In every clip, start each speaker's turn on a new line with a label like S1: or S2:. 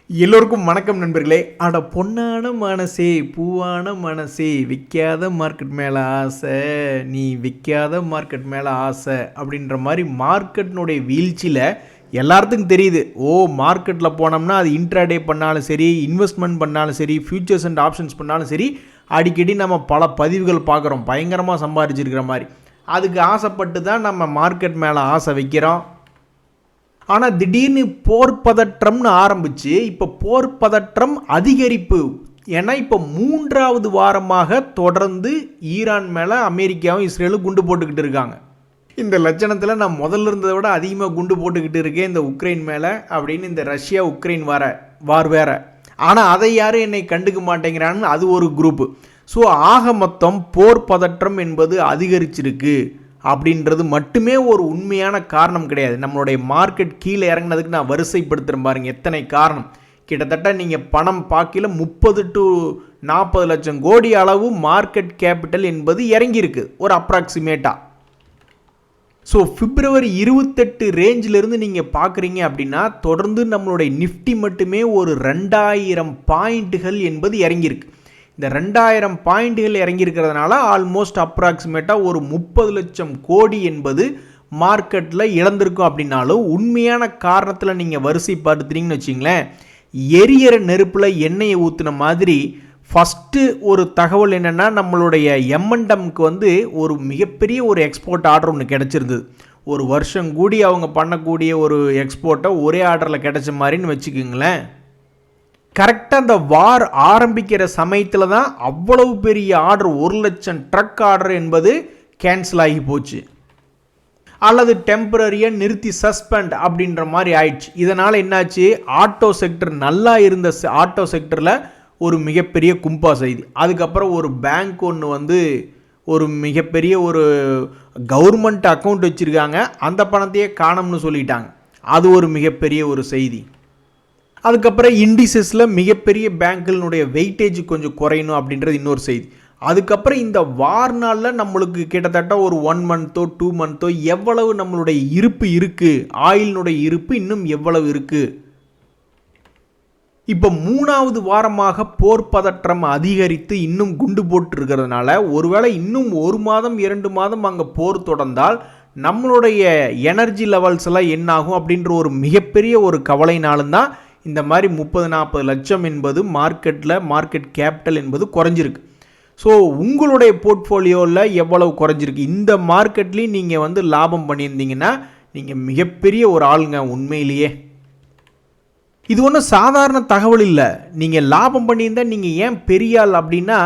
S1: எல்லோருக்கும் வணக்கம் நண்பர்களே. அட பொன்னான மனசே, பூவான மனசே, விற்காத மார்க்கெட் மேலே ஆசை, நீ விற்காத மார்க்கெட் மேலே ஆசை அப்படின்ற மாதிரி மார்க்கெட்னுடைய வீழ்ச்சியில் எல்லாத்துக்கும் தெரியுது. மார்க்கெட்டில் போனோம்னா அது இன்ட்ராடே பண்ணாலும் சரி, இன்வெஸ்ட்மெண்ட் பண்ணாலும் சரி, ஃபியூச்சர்ஸ் அண்ட் ஆப்ஷன்ஸ் பண்ணாலும் சரி, அடிக்கடி நம்ம பல பதிவுகள் பார்க்குறோம் பயங்கரமாக சம்பாதிச்சிருக்கிற மாதிரி. அதுக்கு ஆசைப்பட்டு தான் நம்ம மார்க்கெட் மேலே ஆசை வைக்கிறோம். ஆனால் திடீர்னு போர் பதற்றம்னு ஆரம்பித்து இப்போ போர் பதற்றம் அதிகரிப்பு. ஏன்னா இப்போ 3வது வாரமாக தொடர்ந்து ஈரான் மேலே அமெரிக்காவும் இஸ்ரேலும் குண்டு போட்டுக்கிட்டு இருக்காங்க. இந்த லட்சணத்தில் நான் முதல்ல இருந்ததை விட அதிகமாக குண்டு போட்டுக்கிட்டு இருக்கேன் இந்த உக்ரைன் மேலே அப்படின்னு இந்த ரஷ்யா உக்ரைன் வார் வேற. ஆனால் அதை யாரும் என்னை கண்டுக்க மாட்டேங்கிறான்னு அது ஒரு குரூப்பு. ஸோ ஆக மொத்தம் போர் பதற்றம் என்பது அதிகரிச்சிருக்கு அப்படின்றது மட்டுமே ஒரு உண்மையான காரணம் கிடையாது. நம்மளுடைய மார்க்கெட் கீழே இறங்கினதுக்கு நான் வரிசைப்படுத்துகிறேன் பாருங்கள் எத்தனை காரணம். கிட்டத்தட்ட நீங்கள் பணம் பார்க்கல 30 to 40 லட்சம் கோடி அளவு மார்க்கெட் கேபிட்டல் என்பது இறங்கியிருக்கு ஒரு அப்ராக்சிமேட்டாக. ஸோ பிப்ரவரி 28 ரேஞ்சிலிருந்து நீங்கள் பார்க்குறீங்க அப்படின்னா தொடர்ந்து நம்மளுடைய நிஃப்டி மட்டுமே ஒரு 2000 பாயிண்ட்டுகள் என்பது இறங்கியிருக்கு. இந்த 2000 பாயிண்ட்டுகள் இறங்கியிருக்கிறதுனால ஆல்மோஸ்ட் அப்ராக்சிமேட்டாக ஒரு 30 லட்சம் கோடி என்பது மார்க்கெட்டில் இழந்திருக்கும். அப்படின்னாலும் உண்மையான காரணத்தில் நீங்கள் வரிசை பார்த்துட்டீங்கன்னு வச்சிங்களேன், எரியற நெருப்பில் எண்ணெயை ஊற்றின மாதிரி ஃபஸ்ட்டு ஒரு தகவல் என்னென்னா, நம்மளுடைய எம்என்டம்க்கு ஒரு மிகப்பெரிய ஒரு எக்ஸ்போர்ட் ஆர்டர் ஒன்று கிடச்சிருந்தது. ஒரு வருஷம் கூடி அவங்க பண்ணக்கூடிய ஒரு எக்ஸ்போர்ட்டை ஒரே ஆர்டரில் கிடச்ச மாதிரின்னு வச்சுக்கோங்களேன். கரெக்டாக அந்த வார் ஆரம்பிக்கிற சமயத்தில் தான் அவ்வளவு பெரிய ஆர்டர் 1 லட்சம் ட்ரக் ஆர்டர் என்பது கேன்சல் ஆகி போச்சு, அல்லது டெம்பரரியாக நிறுத்தி சஸ்பெண்ட் அப்படின்ற மாதிரி ஆயிடுச்சு. இதனால் என்னாச்சு, ஆட்டோ செக்டர் நல்லா இருந்த ஆட்டோ செக்டரில் ஒரு மிகப்பெரிய கும்பா செய்தி. அதுக்கப்புறம் ஒரு பேங்க் ஒன்று ஒரு மிகப்பெரிய ஒரு கவர்மெண்ட் அக்கௌண்ட் வச்சுருக்காங்க, அந்த பணத்தையே காணோம்னு சொல்லிட்டாங்க. அது ஒரு மிகப்பெரிய ஒரு செய்தி. அதுக்கப்புறம் இண்டிசஸில் மிகப்பெரிய பேங்க்குகளுடைய வெயிட்டேஜ் கொஞ்சம் குறையணும் அப்படின்றது இன்னொரு செய்தி. அதுக்கப்புறம் இந்த வார் நாளில் நம்மளுக்கு கிட்டத்தட்ட ஒரு 1 மந்த்தோ 2 மந்த்தோ எவ்வளவு நம்மளுடைய இருப்பு இருக்குது, ஆயிலினுடைய இருப்பு இன்னும் எவ்வளவு இருக்குது. இப்போ 3வது வாரமாக போர் பதற்றம் அதிகரித்து இன்னும் குண்டு போட்டு இருக்கிறதுனால ஒருவேளை இன்னும் 1 மாதம் 2 மாதம் அங்கே போர் தொடர்ந்தால் நம்மளுடைய எனர்ஜி லெவல்ஸ் எல்லாம் என்னாகும் அப்படின்ற ஒரு மிகப்பெரிய ஒரு கவலைனாலும் தான் இந்த மாதிரி 30-40 லட்சம் என்பது மார்க்கெட் கேபிட்டல் என்பது குறைஞ்சிருக்கு. ஸோ உங்களுடைய போர்ட்ஃபோலியோவில் எவ்வளவு குறைஞ்சிருக்கு, இந்த மார்க்கெட்லேயும் நீங்கள் லாபம் பண்ணியிருந்தீங்கன்னா நீங்கள் மிகப்பெரிய ஒரு ஆளுங்க. உண்மையிலேயே இது ஒன்றும் சாதாரண தகவல் இல்லை. நீங்கள் லாபம் பண்ணியிருந்தால் நீங்கள் ஏன் பெரிய ஆள் அப்படின்னா,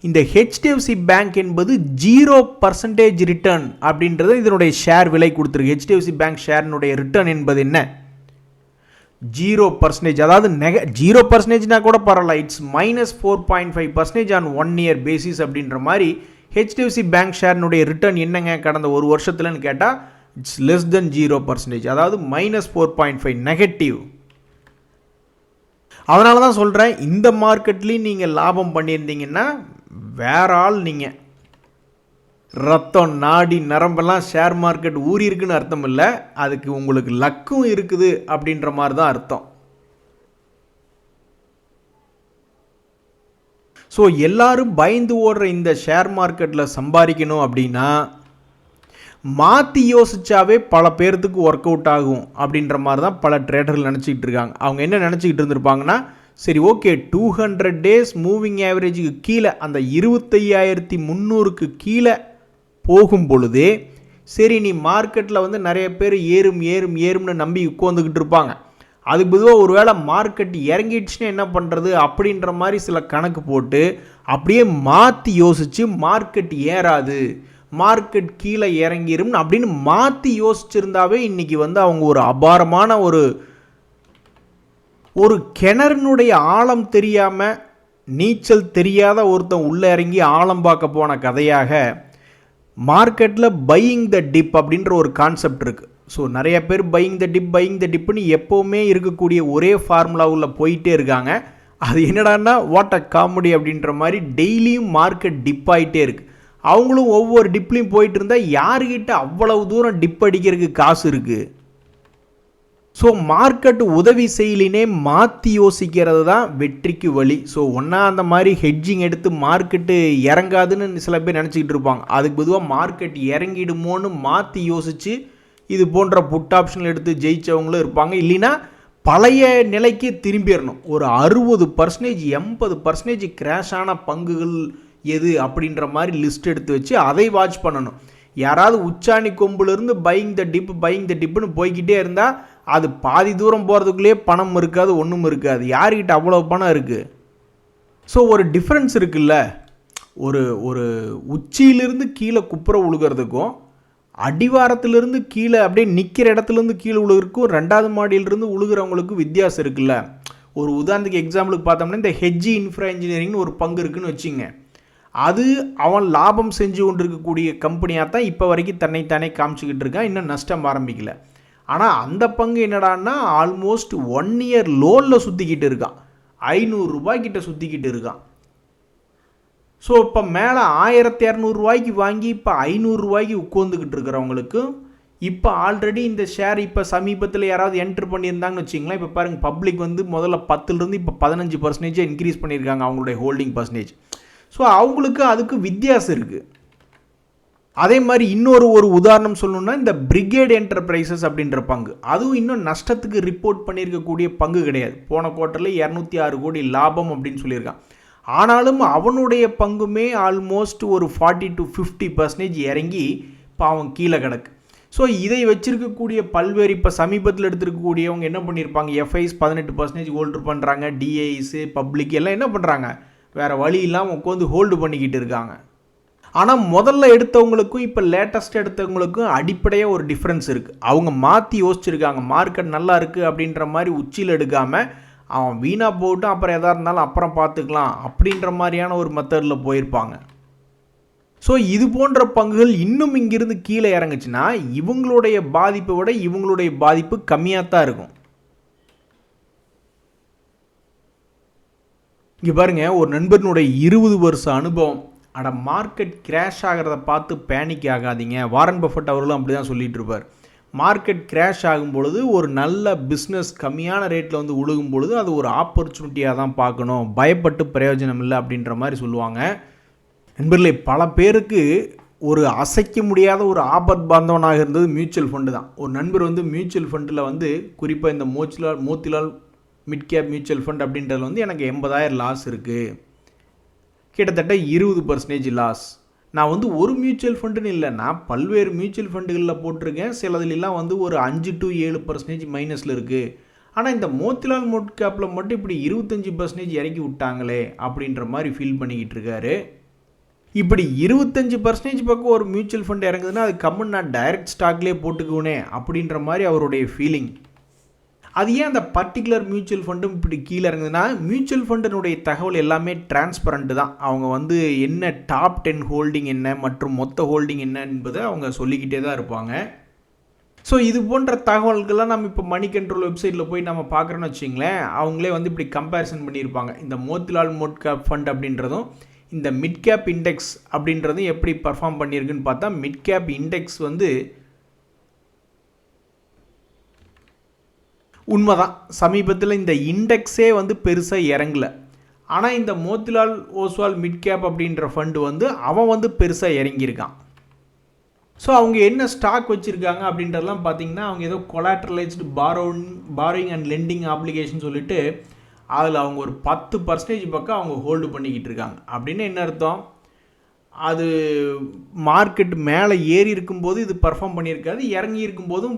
S1: இந்த ஹெச்டிஎஃப்சி பேங்க் என்பது 0% ரிட்டர்ன் அப்படின்றது இதனுடைய ஷேர் விலை கொடுத்துருக்கு. ஹெச்டிஎஃப்சி பேங்க் ஷேரினுடைய ரிட்டர்ன் என்பது என்ன, 0%. அதாவது 0%னா கூட பரவாயில்ல, இட்ஸ் -4.5% ஆன் 1 year பேசிஸ் அப்படின்ற மாதிரி ஹெச்டிஎஃப்சி பேங்க் ஷேரினுடைய ரிட்டர்ன் என்னங்க கடந்த ஒரு வருஷத்துலன்னு கேட்டால் இட்ஸ் லெஸ் தென் 0%, அதாவது -4.5 நெகட்டிவ். அதனால தான் சொல்கிறேன், இந்த மார்க்கெட்லேயும் நீங்கள் லாபம் பண்ணியிருந்தீங்கன்னா வேற ஆள். நீங்கள் ரத்தம் நாடி நரம்பெல்லாம் ஷேர் மார்க்கெட் ஊறி இருக்குன்னு அர்த்தம் இல்லை, அதுக்கு உங்களுக்கு லக்கும் இருக்குது அப்படின்ற மாதிரி தான் அர்த்தம். ஸோ எல்லாரும் பயந்து ஓடுற இந்த ஷேர் மார்க்கெட்டில் சம்பாதிக்கணும் அப்படின்னா மாற்றி யோசிச்சாவே பல பேர்த்துக்கு ஒர்க் அவுட் ஆகும் அப்படின்ற மாதிரி தான் பல ட்ரேடர்கள் நினச்சிக்கிட்டு இருக்காங்க. அவங்க என்ன நினச்சிக்கிட்டு இருந்திருப்பாங்கன்னா, சரி ஓகே 200 days மூவிங் ஆவரேஜுக்கு கீழே அந்த 25,300க்கு கீழே போகும் பொழுதே சரி நீ மார்க்கெட்டில் நிறைய பேர் ஏறும்னு நம்பி உட்காந்துக்கிட்டு இருப்பாங்க. அதுக்கு பொதுவாக ஒரு வேளை மார்க்கெட் இறங்கிடுச்சுன்னா என்ன பண்ணுறது அப்படின்ற மாதிரி சில கணக்கு போட்டு அப்படியே மாற்றி யோசித்து மார்க்கெட் ஏறாது, மார்க்கெட் கீழே இறங்கிரும் அப்படின்னு மாற்றி யோசிச்சிருந்தாவே இன்றைக்கி அவங்க ஒரு அபாரமான ஒரு கிணறுனுடைய ஆழம் தெரியாமல் நீச்சல் தெரியாத ஒருத்தன் உள்ளே இறங்கி ஆழம் பார்க்க போன கதையாக மார்க்கெட்டில் பையிங் த டிப் அப்படின்ற ஒரு கான்செப்ட் இருக்குது. ஸோ நிறைய பேர் பையிங் த டிப்னு எப்போவுமே இருக்கக்கூடிய ஒரே ஃபார்முலாவில் போயிட்டே இருக்காங்க. அது என்னடான்னா வாட் அ காமெடி அப்படின்ற மாதிரி டெய்லியும் மார்க்கெட் டிப் ஆகிட்டே இருக்குது. அவங்களும் ஒவ்வொரு டிப்லையும் போயிட்டு இருந்தால் யாருக்கிட்ட அவ்வளவு தூரம் டிப் அடிக்கிறதுக்கு காசு இருக்குது? ஸோ ஸோ மார்க்கெட் உதவி செய்யலினே மாற்றி யோசிக்கிறது தான் வெற்றிக்கு வழி. ஸோ ஒன்றா அந்த மாதிரி ஹெட்ஜிங் எடுத்து மார்க்கெட்டு இறங்காதுன்னு சில பேர் நினச்சிக்கிட்டு இருப்பாங்க. அதுக்கு பொதுவாக மார்க்கெட் இறங்கிடுமோன்னு மாற்றி யோசித்து இது போன்ற புட் ஆப்ஷனில் எடுத்து ஜெயித்தவங்களும் இருப்பாங்க. இல்லைன்னா பழைய நிலைக்கு திரும்பிடணும். ஒரு 60% 80% கிராஷ் ஆன பங்குகள் எது அப்படின்ற மாதிரி லிஸ்ட் எடுத்து வச்சு அதை வாட்ச் பண்ணணும். யாராவது உச்சாணி கொம்புலேருந்து பையிங் த டிப்புன்னு போய்கிட்டே இருந்தால் அது பாதி தூரம் போகிறதுக்குள்ளேயே பணம் இருக்காது, ஒன்றும் இருக்காது. யார்கிட்ட அவ்வளோ பணம் இருக்குது? ஸோ ஒரு டிஃப்ரென்ஸ் இருக்குல்ல. ஒரு உச்சியிலிருந்து கீழே குப்புற உழுகிறதுக்கும் அடிவாரத்திலிருந்து கீழே அப்படியே நிற்கிற இடத்துலேருந்து கீழே உழுகிறதுக்கும் 2வது மாடியிலிருந்து உழுகிறவங்களுக்கும் வித்தியாசம் இருக்குல்ல. ஒரு உதாரணத்துக்கு எக்ஸாம்பிளுக்கு பார்த்தோம்னா இந்த ஹெட்ஜி இன்ஃப்ரா இன்ஜினியரிங்னு ஒரு பங்கு இருக்குதுன்னு வச்சுங்க. அது அவன் லாபம் செஞ்சு கொண்டு இருக்கக்கூடிய கம்பெனியாக தான் இப்போ வரைக்கும் தன்னைத்தானே காமிச்சிக்கிட்டு இருக்கான். இன்னும் நஷ்டம் ஆரம்பிக்கல. ஆனால் அந்த பங்கு என்னடான்னா ஆல்மோஸ்ட் 1 இயர் லோனில் சுற்றிக்கிட்டு இருக்கான். 500 ரூபாய்க்கிட்ட சுற்றிக்கிட்டு இருக்கான். ஸோ இப்போ மேலே 1200 ரூபாய்க்கு வாங்கி இப்போ 500 ரூபாய்க்கு உட்காந்துக்கிட்டு இருக்கிறவங்களுக்கு இப்போ ஆல்ரெடி இந்த ஷேர் இப்போ சமீபத்தில் யாராவது என்ட்ரு பண்ணியிருந்தாங்கன்னு வச்சிங்களேன். இப்போ பாருங்கள், பப்ளிக் வந்து முதல்ல 10லேருந்து இப்போ 15% இன்க்ரீஸ் பண்ணியிருக்காங்க அவங்களுடைய ஹோல்டிங் பர்சன்டேஜ். ஸோ அவங்களுக்கு அதுக்கு வித்தியாசம் இருக்குது. அதே மாதிரி இன்னொரு உதாரணம் சொல்லணும்னா இந்த பிரிகேட் என்டர்பிரைசஸ் அப்படின்ற பங்கு, அதுவும் இன்னும் நஷ்டத்துக்கு ரிப்போர்ட் பண்ணியிருக்கக்கூடிய பங்கு கிடையாது. போன குவார்ட்டரில் 206 கோடி லாபம் அப்படின்னு சொல்லியிருக்கான். ஆனாலும் அவனுடைய பங்குமே ஆல்மோஸ்ட் ஒரு 40 to 50% இறங்கி இப்போ அவன் கீழே கிடக்கு. ஸோ இதை வச்சிருக்கக்கூடிய பல்வேறு இப்போ சமீபத்தில் எடுத்துருக்கக்கூடியவங்க என்ன பண்ணியிருப்பாங்க, எஃப்ஐஸ் 18% ஹோல்டு பண்ணுறாங்க, டிஐஸு பப்ளிக் எல்லாம் என்ன பண்ணுறாங்க, வேறு வழி இல்லாமல் உட்காந்து ஹோல்டு பண்ணிக்கிட்டு இருக்காங்க. ஆனால் முதல்ல எடுத்தவங்களுக்கும் இப்போ லேட்டஸ்ட் எடுத்தவங்களுக்கும் அடிப்படையாக ஒரு டிஃப்ரென்ஸ் இருக்குது. அவங்க மாற்றி யோசிச்சுருக்காங்க. மார்க்கெட் நல்லா இருக்குது அப்படின்ற மாதிரி உச்சியில் எடுக்காமல் அவன் வீணாக போகட்டும், அப்புறம் எதாக இருந்தாலும் அப்புறம் பார்த்துக்கலாம் அப்படின்ற மாதிரியான ஒரு மெத்தடில் போயிருப்பாங்க. ஸோ இது போன்ற பங்குகள் இன்னும் இங்கிருந்து கீழே இறங்குச்சுன்னா இவங்களுடைய பாதிப்பை விட இவங்களுடைய பாதிப்பு கம்மியாக தான் இருக்கும். இங்கே பாருங்கள், ஒரு நண்பனுடைய 20 வருஷ அனுபவம். அட மார்க்கெட் கிராஷ் ஆகிறத பார்த்து பேனிக் ஆகாதீங்க. வாரன் பஃபட் அவர்களும் அப்படி தான் சொல்லிகிட்டு இருப்பார். மார்க்கெட் கிராஷ் ஆகும் பொழுது ஒரு நல்ல பிஸ்னஸ் கம்மியான ரேட்டில் வந்து உழுகும் பொழுது அது ஒரு ஆப்பர்ச்சுனிட்டியாக தான் பார்க்கணும், பயப்பட்டு பிரயோஜனம் இல்லை அப்படின்ற மாதிரி சொல்லுவாங்க. நண்பர்களே, பல பேருக்கு ஒரு அசைக்க முடியாத ஒரு ஆபத் பாந்தவனாக இருந்தது மியூச்சுவல் ஃபண்டு தான். ஒரு நண்பர் வந்து மியூச்சுவல் ஃபண்டில் வந்து குறிப்பாக இந்த Motilal mid cap mutual fund அப்படின்றதுல வந்து எனக்கு 80,000 லாஸ் இருக்குது, கிட்டத்தட்ட 20% லாஸ். நான் வந்து ஒரு மியூச்சுவல் ஃபண்டுன்னு இல்லை, நான் பல்வேறு மியூச்சுவல் ஃபண்டுகளில் போட்டிருக்கேன். சிலதுலாம் வந்து ஒரு 5 to 7% மைனஸில் இருக்குது. ஆனால் இந்த மோத்திலால் மிட் கேப்பில் மட்டும் இப்படி 25% இறக்கி விட்டாங்களே அப்படின்ற மாதிரி ஃபீல் பண்ணிக்கிட்டு இருக்காரு. இப்படி 25% பக்கம் ஒரு மியூச்சுவல் ஃபண்ட் இறங்குதுன்னா அது கம்முன்னு நான் டைரக்ட் ஸ்டாக்லேயே போட்டுக்குவேனே அப்படின்ற மாதிரி அவருடைய ஃபீலிங். அது ஏன் அந்த பர்டிகுலர் மியூச்சுவல் ஃபண்டும் இப்படி கீழே இறங்குதுன்னா, மியூச்சுவல் ஃபண்டினுடைய தகவல் எல்லாமே டிரான்ஸ்பரண்ட்டு தான். அவங்க வந்து என்ன டாப் 10 ஹோல்டிங் என்ன மற்றும் மொத்த ஹோல்டிங் என்ன என்பதை அவங்க சொல்லிக்கிட்டே தான் இருப்பாங்க. ஸோ இது போன்ற தகவல்கள்லாம் நம்ம இப்போ மணி கண்ட்ரோல் வெப்சைட்டில் போய் நம்ம பார்க்குறோன்னு வச்சிங்களேன், அவங்களே வந்து இப்படி கம்பேரிசன் பண்ணியிருப்பாங்க. இந்த மோத்திலால் மிட் கேப் ஃபண்ட் அப்படின்றதும் இந்த மிட் கேப் இண்டெக்ஸ் அப்படின்றதும் எப்படி பர்ஃபார்ம் பண்ணியிருக்குன்னு பார்த்தா, மிட் கேப் இண்டெக்ஸ் வந்து உண்மைதான், சமீபத்தில் இந்த இண்டெக்ஸே வந்து பெருசாக இறங்கலை. ஆனால் இந்த மோத்திலால் ஓஸ்வால் மிட் கேப் அப்படின்ற ஃபண்டு வந்து அவன் வந்து பெருசாக இறங்கியிருக்கான். ஸோ அவங்க என்ன ஸ்டாக் வச்சுருக்காங்க அப்படின்றதெல்லாம் பார்த்தீங்கன்னா, அவங்க ஏதோ கொலாட்ரலைஸ்டு பாரோயிங் அண்ட் லெண்டிங் ஆப்ளிகேஷன் சொல்லிட்டு அதில் அவங்க ஒரு 10% பக்கம் அவங்க ஹோல்டு பண்ணிக்கிட்டு இருக்காங்க. அப்படின்னு என்ன அர்த்தம், அது மார்க்கெட் மேலே ஏறி இருக்கும்போது இது பர்ஃபார்ம் பண்ணியிருக்காது, இறங்கி இருக்கும்போதும்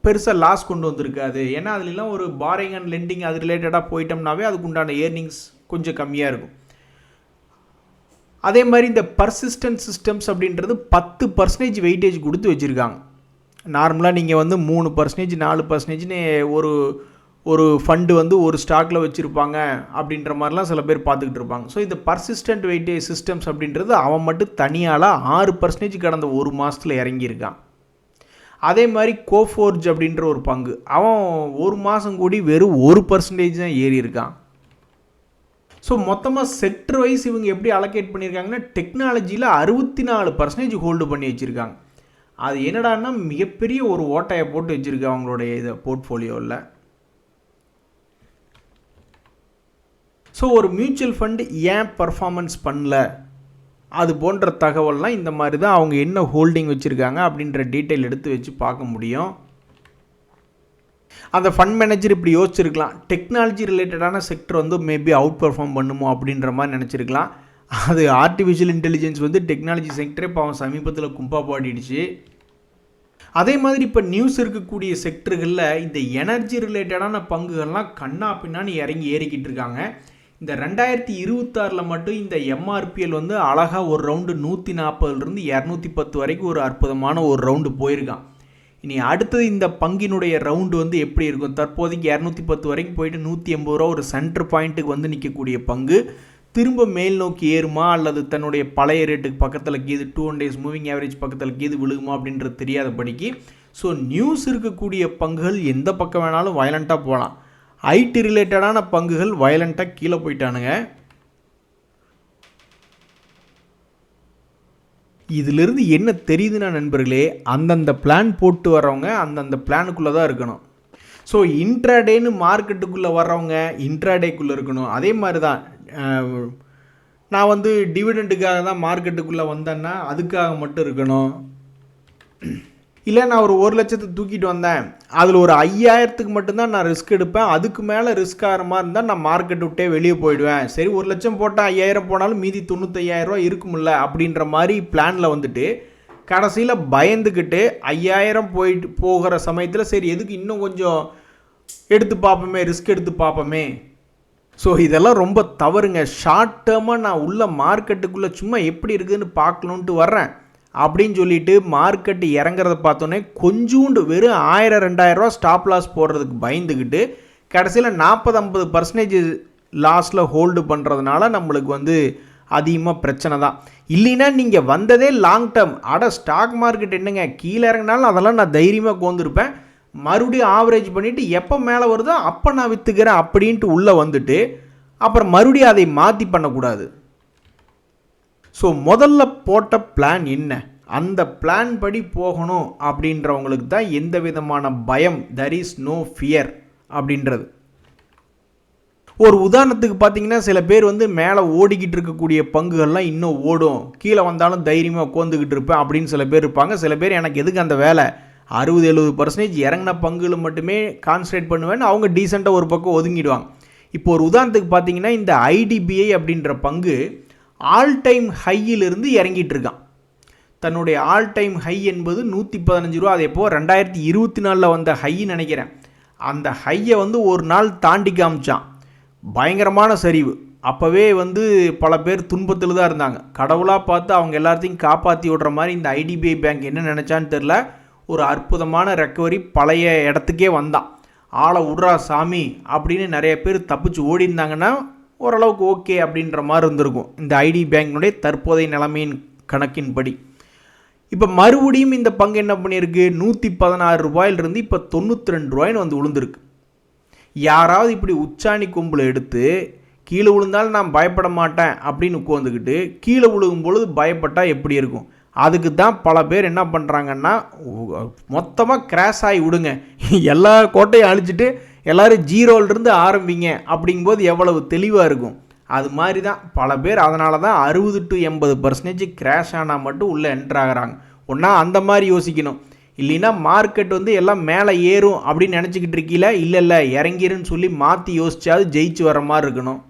S1: பெருசாக லாஸ் கொண்டு வந்திருக்காது. ஏன்னா அதுலாம் ஒரு பாரிங் அண்ட் லெண்டிங் அது ரிலேட்டடாக போயிட்டோம்னாவே அதுக்கு உண்டான ஏர்னிங்ஸ் கொஞ்சம் கம்மியாக இருக்கும். அதே மாதிரி இந்த பர்சிஸ்டன்ட் சிஸ்டம்ஸ் அப்படின்றது 10% வெயிட்டேஜ் கொடுத்து வச்சுருக்காங்க. நார்மலாக நீங்கள் வந்து 3% 4%ன்னு ஒரு ஃபண்டு வந்து ஒரு ஸ்டாக்கில் வச்சுருப்பாங்க அப்படின்ற மாதிரிலாம் சில பேர் பார்த்துக்கிட்டு இருப்பாங்க. ஸோ இந்த பர்சிஸ்டன்ட் வெயிட்டேஜ் சிஸ்டம்ஸ் அப்படின்றது அவன் மட்டும் தனியால் 6% கடந்த ஒரு மாதத்தில் இறங்கியிருக்கான். அதே மாதிரி கோஃபோர்ஜ் அப்படின்ற ஒரு பங்கு அவன் ஒரு மாதம் கூடி வெறும் 1% தான் ஏறி இருக்கான். ஸோ மொத்தமாக செக்டர் வைஸ் இவங்க எப்படி அலோகேட் பண்ணியிருக்காங்கன்னா, டெக்னாலஜியில் 64% ஹோல்டு பண்ணி வச்சுருக்காங்க. அது என்னடான்னா மிகப்பெரிய ஒரு ஓட்டையை போட்டு வச்சுருக்கு அவங்களுடைய இதை போர்ட்ஃபோலியோவில். ஸோ ஒரு மியூச்சுவல் ஃபண்டு ஏன் பர்ஃபார்மன்ஸ் பண்ணல, அது போன்ற தகவல்லாம் இந்த மாதிரி தான் அவங்க என்ன ஹோல்டிங் வச்சுருக்காங்க அப்படின்ற டீட்டெயில் எடுத்து வச்சு பார்க்க முடியும். அந்த ஃபண்ட் மேனேஜர் இப்படி யோசிச்சிருக்கலாம், டெக்னாலஜி ரிலேட்டடான செக்டர் வந்து மேபி அவுட் பர்ஃபார்ம் பண்ணுமோ அப்படின்ற மாதிரி நினச்சிருக்கலாம். அது ஆர்டிஃபிஷியல் இன்டெலிஜென்ஸ் வந்து டெக்னாலஜி செக்டரே இப்போ அவன் சமீபத்தில் கும்பா பாடிடுச்சு. அதே மாதிரி இப்போ நியூஸ் இருக்கக்கூடிய செக்டர்களில் இந்த எனர்ஜி ரிலேட்டடான பங்குகள்லாம் கண்ணா பின்னான்னு இறங்கி ஏறிக்கிட்டு இருக்காங்க. இந்த 2026 மட்டும் இந்த எம்ஆர்பிஎல் வந்து அழகாக ஒரு ரவுண்டு 140லேருந்து 210 வரைக்கும் ஒரு அற்புதமான ஒரு ரவுண்டு போயிருக்கான். இனி அடுத்தது இந்த பங்கினுடைய ரவுண்டு வந்து எப்படி இருக்கும்? தற்போதைக்கு 210 வரைக்கும் போயிட்டு 180 ரூபா ஒரு சென்டர் பாயிண்ட்டுக்கு வந்து நிற்கக்கூடிய பங்கு திரும்ப மேல் நோக்கி ஏறுமா அல்லது தன்னுடைய பழைய ரேட்டுக்கு பக்கத்தில் கீது 200 days மூவிங் ஆவரேஜ் பக்கத்தில் கீது விழுகுமா அப்படின்றது தெரியாதபடிக்கு. ஸோ நியூஸ் இருக்கக்கூடிய பங்குகள் எந்த பக்கம் வேணாலும் வயலண்ட்டாக போகலாம். ஐடி ரிலேட்டடான பங்குகள் வயலண்ட்டாக கீழே போயிட்டானுங்க. இதிலிருந்து என்ன தெரியுதுன்னா நண்பர்களே, அந்தந்த பிளான் போட்டு வர்றவங்க அந்தந்த பிளானுக்குள்ளே தான் இருக்கணும். ஸோ இன்ட்ராடேன்னு மார்க்கெட்டுக்குள்ளே வர்றவங்க இன்ட்ராடேக்குள்ளே இருக்கணும். அதே மாதிரி தான் நான் வந்து டிவிடெண்டுக்காக தான் மார்க்கெட்டுக்குள்ளே வந்தேன்னா அதுக்காக மட்டும் இருக்கணும். இல்லை நான் ஒரு 1 லட்சத்தை தூக்கிட்டு வந்தேன், அதில் ஒரு 5000க்கு மட்டும்தான் நான் ரிஸ்க் எடுப்பேன், அதுக்கு மேலே ரிஸ்க் ஆகிற மாதிரி இருந்தால் நான் மார்க்கெட் விட்டே வெளியே போயிடுவேன். சரி 1 லட்சம் போட்டால் 5000 போனாலும் மீதி 95,000 ரூபா இருக்குமில்ல அப்படின்ற மாதிரி பிளானில் வந்துட்டு கடைசியில் பயந்துக்கிட்டு 5000 போயிட்டு போகிற சமயத்தில் சரி எதுக்கு இன்னும் கொஞ்சம் எடுத்து பார்ப்போமே, ரிஸ்க் எடுத்து பார்ப்போமே. ஸோ இதெல்லாம் ரொம்ப தவறுங்க. ஷார்ட் டேர்மாக நான் உள்ள மார்க்கெட்டுக்குள்ளே சும்மா எப்படி இருக்குதுன்னு பார்க்கணுன்ட்டு வர்றேன் அப்படின்னு சொல்லிட்டு மார்க்கெட்டு இறங்குறத பார்த்தோன்னே கொஞ்சோண்டு வெறும் 1000-2000 ரூபா ஸ்டாப் லாஸ் போடுறதுக்கு பயந்துக்கிட்டு கடைசியில் 40-50% லாஸில் ஹோல்டு பண்ணுறதுனால நம்மளுக்கு வந்து அதிகமாக பிரச்சனை தான். இல்லைன்னா நீங்கள் வந்ததே லாங் டேர்ம், ஸ்டாக் மார்க்கெட் என்னங்க கீழே இறங்கினாலும் அதெல்லாம் நான் தைரியமாக கோந்துருப்பேன், மறுபடியும் ஆவரேஜ் பண்ணிவிட்டு எப்போ மேலே வருதோ அப்போ நான் விற்றுக்கிறேன் அப்படின்ட்டு உள்ளே வந்துட்டு அப்புறம் மறுபடியும் அதை மாற்றி பண்ணக்கூடாது. ஸோ முதல்ல போட்ட பிளான் என்ன, அந்த பிளான் படி போகணும் அப்படின்றவங்களுக்கு தான் எந்த விதமான பயம், there is no fear அப்படின்றது. ஒரு உதாரணத்துக்கு பார்த்தீங்கன்னா சில பேர் வந்து மேலே ஓடிக்கிட்டு இருக்கக்கூடிய பங்குகள்லாம் இன்னும் ஓடும், கீழே வந்தாலும் தைரியமாக உட்காந்துக்கிட்டு இருப்பேன் அப்படின்னு சில பேர் இருப்பாங்க. சில பேர் எனக்கு எதுக்கு அந்த வேலை, 60-70% இறங்கின பங்குகளை மட்டுமே கான்சன்ட்ரேட் பண்ணுவேன்னு அவங்க டீசெண்டாக ஒரு பக்கம் ஒதுங்கிடுவாங்க. இப்போ ஒரு உதாரணத்துக்கு பார்த்தீங்கன்னா இந்த ஐடிபிஐ அப்படின்ற பங்கு ஆல் டைம் ஹையிலிருந்து இறங்கிட்டு இருக்கான். தன்னுடைய ஆல் டைம் ஹை என்பது 115 ரூபா, அது எப்போ 2024 வந்த ஹைன்னு நினைக்கிறேன். அந்த ஹையை வந்து ஒரு நாள் தாண்டி காமிச்சான், பயங்கரமான சரிவு. அப்போவே வந்து பல பேர் துன்பத்தில் தான் இருந்தாங்க. கடவுளாக பார்த்து அவங்க எல்லாத்தையும் காப்பாற்றி விடுற மாதிரி இந்த ஐடிபிஐ பேங்க் என்ன நினச்சான்னு தெரில, ஒரு அற்புதமான ரெக்கவரி, பழைய இடத்துக்கே வந்தான். ஆளை விட்றா சாமி அப்படின்னு நிறைய பேர் தப்பிச்சு ஓடி இருந்தாங்கன்னா ஓரளவுக்கு ஓகே அப்படின்ற மாதிரி இருந்திருக்கும் இந்த ஐடி பேங்கினுடைய தற்போதைய நிலைமையின் கணக்கின்படி. இப்போ மறுபடியும் இந்த பங்கு என்ன பண்ணியிருக்கு, 116 ரூபாயிலிருந்து இப்போ 92 ரூபாய்னு வந்து விழுந்திருக்கு. யாராவது இப்படி உச்சாணி கொம்பில் எடுத்து கீழே விழுந்தாலும் நான் பயப்பட மாட்டேன் அப்படின்னு உட்காந்துக்கிட்டு கீழே விழுகும் பொழுது பயப்பட்டால் எப்படி இருக்கும்? அதுக்கு தான் பல பேர் என்ன பண்ணுறாங்கன்னா மொத்தமாக கிராஷ் ஆகி விடுங்க, எல்லா கோட்டையும் அழிச்சிட்டு எல்லோரும் ஜீரோலிருந்து ஆரம்பிங்க அப்படிங்கும்போது எவ்வளவு தெளிவாக இருக்கும். அது மாதிரி தான் பல பேர் அதனால தான் 60-80% கிராஷ் ஆனால் மட்டும் உள்ளே என்ட்ரு ஆகிறாங்க. ஒன்றா அந்த மாதிரி யோசிக்கணும். இல்லைன்னா மார்க்கெட் வந்து எல்லாம் மேலே ஏறும் அப்படின்னு நினச்சிக்கிட்டு இருக்கீல, இல்லை இறங்கிருன்னு சொல்லி மாற்றி யோசிச்சாது ஜெயிச்சு வர மாதிரி இருக்கணும்.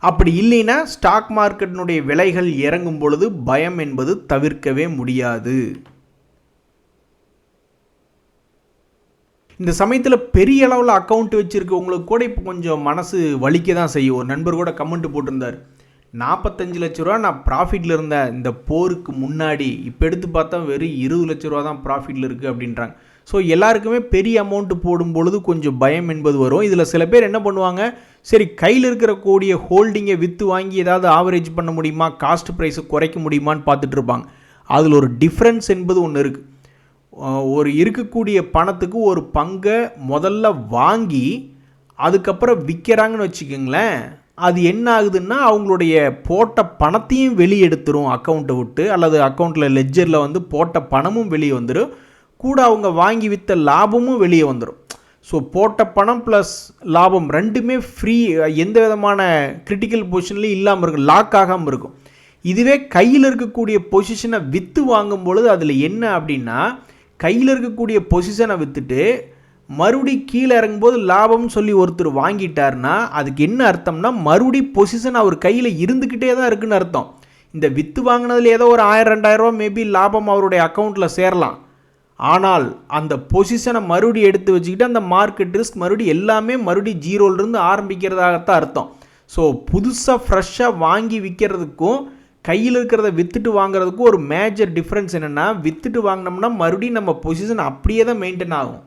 S1: அப்படி இல்லைன்னா ஸ்டாக் மார்க்கெட்டினுடைய விலைகள் இறங்கும் பொழுது பயம் என்பது தவிர்க்கவே முடியாது. இந்த சமயத்தில் பெரிய அளவில் அக்கௌண்ட் வச்சுருக்கவங்களுக்கு கூட இப்போ கொஞ்சம் மனசு வலிக்க தான் செய்யும். ஒரு நண்பர் கூட கமெண்ட் போட்டிருந்தார், 45 லட்ச ரூபா நான் ப்ராஃபிட்டில் இருந்தேன் இந்த போருக்கு முன்னாடி, இப்போ எடுத்து பார்த்தா வெறும் 20 லட்ச ரூபா தான் ப்ராஃபிட்டில் இருக்குது அப்படின்றாங்க. ஸோ எல்லாருக்குமே பெரிய அமௌண்ட்டு போடும் பொழுது கொஞ்சம் பயம் என்பது வரும். இதில் சில பேர் என்ன பண்ணுவாங்க, சரி கையில் இருக்கிற கூடிய ஹோல்டிங்கை விற்று வாங்கி ஏதாவது ஆவரேஜ் பண்ண முடியுமா, காஸ்ட் ப்ரைஸை குறைக்க முடியுமான்னு பார்த்துட்டு இருப்பாங்க. அதில் ஒரு டிஃப்ரென்ஸ் என்பது ஒன்று இருக்குது. ஒரு இருக்கக்கூடிய பணத்துக்கு ஒரு பங்கை முதல்ல வாங்கி அதுக்கப்புறம் விற்கிறாங்கன்னு வச்சுக்கோங்களேன், அது என்ன ஆகுதுன்னா அவங்களுடைய போட்ட பணத்தையும் வெளியே எடுத்துரும் அக்கௌண்ட்டை விட்டு, அல்லது அக்கௌண்ட்டில் லெட்ஜரில் வந்து போட்ட பணமும் வெளியே வந்துடும், கூட அவங்க வாங்கி விற்ற லாபமும் வெளியே வந்துடும். ஸோ போட்ட பணம் ப்ளஸ் லாபம் ரெண்டுமே ஃப்ரீ, எந்த விதமான கிரிட்டிக்கல் பொசிஷன்லையும் இல்லாமல் இருக்கும், லாக் ஆகாமல் இருக்கும். இதுவே கையில் இருக்கக்கூடிய பொசிஷனை விற்று வாங்கும் பொழுது அதில் என்ன அப்படின்னா, கையில் இருக்கக்கூடிய பொசிஷனை விற்றுட்டு மறுபடி கீழே இறங்கும்போது லாபம்னு சொல்லி ஒருத்தர் வாங்கிட்டார்னா அதுக்கு என்ன அர்த்தம்னா, மறுபடி பொசிஷன் அவர் கையில் இருந்துக்கிட்டே தான் இருக்குன்னு அர்த்தம். இந்த விற்று வாங்கினதில் ஏதோ ஒரு 1000-2000 ரூபா மேபி லாபம் அவருடைய அக்கௌண்ட்டில் சேரலாம். ஆனால் அந்த பொசிஷனை மறுபடியும் எடுத்து வச்சுக்கிட்டு அந்த மார்க்கெட் ரிஸ்க் மறுபடியும் எல்லாமே மறுபடியும் ஜீரோலிருந்து ஆரம்பிக்கிறதாகத்தான் அர்த்தம். ஸோ புதுசாக ஃப்ரெஷ்ஷாக வாங்கி விற்கிறதுக்கும் கையில் இருக்கிறத விற்றுட்டு வாங்குறதுக்கும் ஒரு மேஜர் டிஃப்ரென்ஸ் என்னென்னா, விற்றுட்டு வாங்கினோம்னா மறுபடியும் நம்ம பொசிஷன் அப்படியே தான் மெயின்டைன் ஆகும்.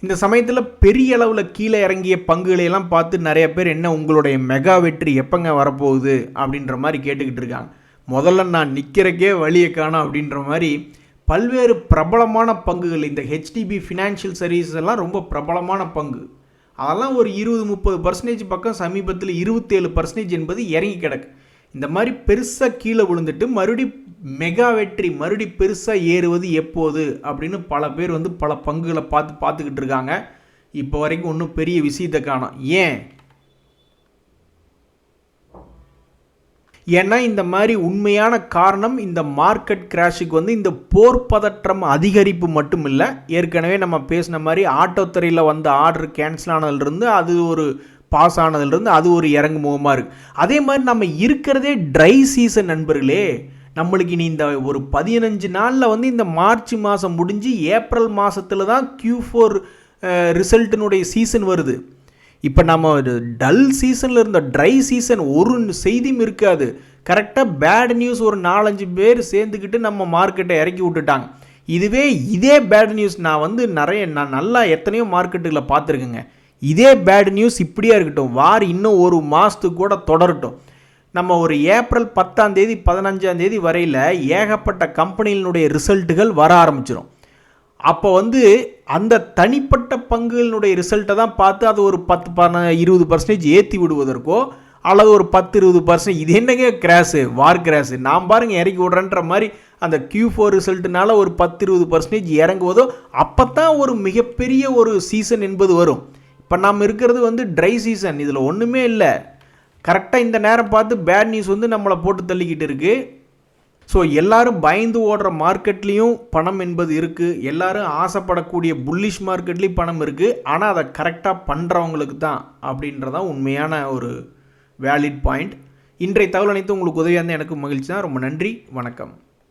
S1: இந்த சமயத்தில் பெரிய அளவில் கீழே இறங்கிய பங்குகளையெல்லாம் பார்த்து நிறைய பேர் என்ன உங்களுடைய மெகா வெற்றி எப்போங்க வரப்போகுது அப்படின்ற மாதிரி கேட்டுக்கிட்டு இருக்காங்க. முதல்ல நான் நிற்கிறக்கே வழியை காணோம் அப்படின்ற மாதிரி பல்வேறு பிரபலமான பங்குகள், இந்த ஹெச்டிபி ஃபினான்ஷியல் சர்வீசஸ் எல்லாம் ரொம்ப பிரபலமான பங்கு, அதெல்லாம் ஒரு 20-30% பக்கம் சமீபத்தில் 27% என்பது இறங்கி கிடக்கு. இந்த மாதிரி பெருசாக கீழே விழுந்துட்டு மறுபடி மெகா வெற்றி மறுபடி பெருசாக ஏறுவது எப்போது அப்படின்னு பல பேர் வந்து பல பங்குகளை பார்த்துக்கிட்டு இருக்காங்க. இப்போ வரைக்கும் ஒன்றும் பெரிய விஷயத்தை காணோம். ஏன்னா இந்த மாதிரி உண்மையான காரணம் இந்த மார்க்கெட் கிராஷுக்கு வந்து இந்த போர் பதற்றம் அதிகரிப்பு மட்டும் இல்லை. ஏற்கனவே நம்ம பேசின மாதிரி ஆட்டோத்துறையில் வந்த ஆர்டர் கேன்சல் ஆனதுலேருந்து அது ஒரு பாஸ் ஆனதுலேருந்து அது ஒரு இறங்கு முகமாக இருக்குது. அதே மாதிரி நம்ம இருக்கிறதே ட்ரை சீசன் நண்பர்களே. நம்மளுக்கு இனி இந்த ஒரு 15 நாளில் வந்து இந்த மார்ச் மாதம் முடிஞ்சு ஏப்ரல் மாதத்தில் தான் Q4 ரிசல்ட்டினுடைய சீசன் வருது. இப்போ நம்ம டல் சீசனில் இருந்த ட்ரை சீசன் ஒரு செய்தியும் இருக்காது. கரெக்டாக பேட் நியூஸ் ஒரு 4-5 பேர் சேர்ந்துக்கிட்டு நம்ம மார்க்கெட்டை இறக்கி விட்டுட்டாங்க. இதே பேட் நியூஸ் நான் நல்லா எத்தனையோ மார்க்கெட்டுகளை பார்த்துருக்கேங்க. இதே பேட் நியூஸ் இப்படியே இருக்கட்டும், வார் இன்னும் ஒரு மாதத்துக்கு கூட தொடரட்டும். நம்ம ஒரு ஏப்ரல் 10ஆம் தேதி 15ஆம் தேதி வரையில் ஏகப்பட்ட கம்பெனிகளுடைய ரிசல்ட்டுகள் வர ஆரம்பிச்சிடும். அப்போ வந்து அந்த தனிப்பட்ட பங்குகளினுடைய ரிசல்ட்டை தான் பார்த்து அது ஒரு 10-20% ஏற்றி விடுவதற்கோ அல்லது ஒரு 10-20% இது என்னங்க கிராஷு, வார் கிராஷு, நான் பாருங்கள் இறக்கி விட்றேன்ற மாதிரி அந்த Q4 ரிசல்ட்டுனால ஒரு 10-20% இறங்குவதோ அப்போ தான் ஒரு மிகப்பெரிய ஒரு சீசன் என்பது வரும். இப்போ நாம் இருக்கிறது வந்து ட்ரை சீசன், இதில் ஒன்றுமே இல்லை. கரெக்டாக இந்த நேரம் பார்த்து பேட் நியூஸ் வந்து நம்மளை போட்டு தள்ளிக்கிட்டு இருக்குது. ஸோ எல்லோரும் பயந்து ஓடுற மார்க்கெட்லேயும் பணம் என்பது இருக்குது, எல்லோரும் ஆசைப்படக்கூடிய புல்லிஷ் மார்க்கெட்லேயும் பணம் இருக்குது. ஆனால் அதை கரெக்டாக பண்ணுறவங்களுக்கு தான் அப்படின்றதான் உண்மையான ஒரு வேலிட் பாயிண்ட். இன்றைய தகவல் அனைத்து உங்களுக்கு உதவியாக இருந்தால் எனக்கு மகிழ்ச்சி தான். ரொம்ப நன்றி, வணக்கம்.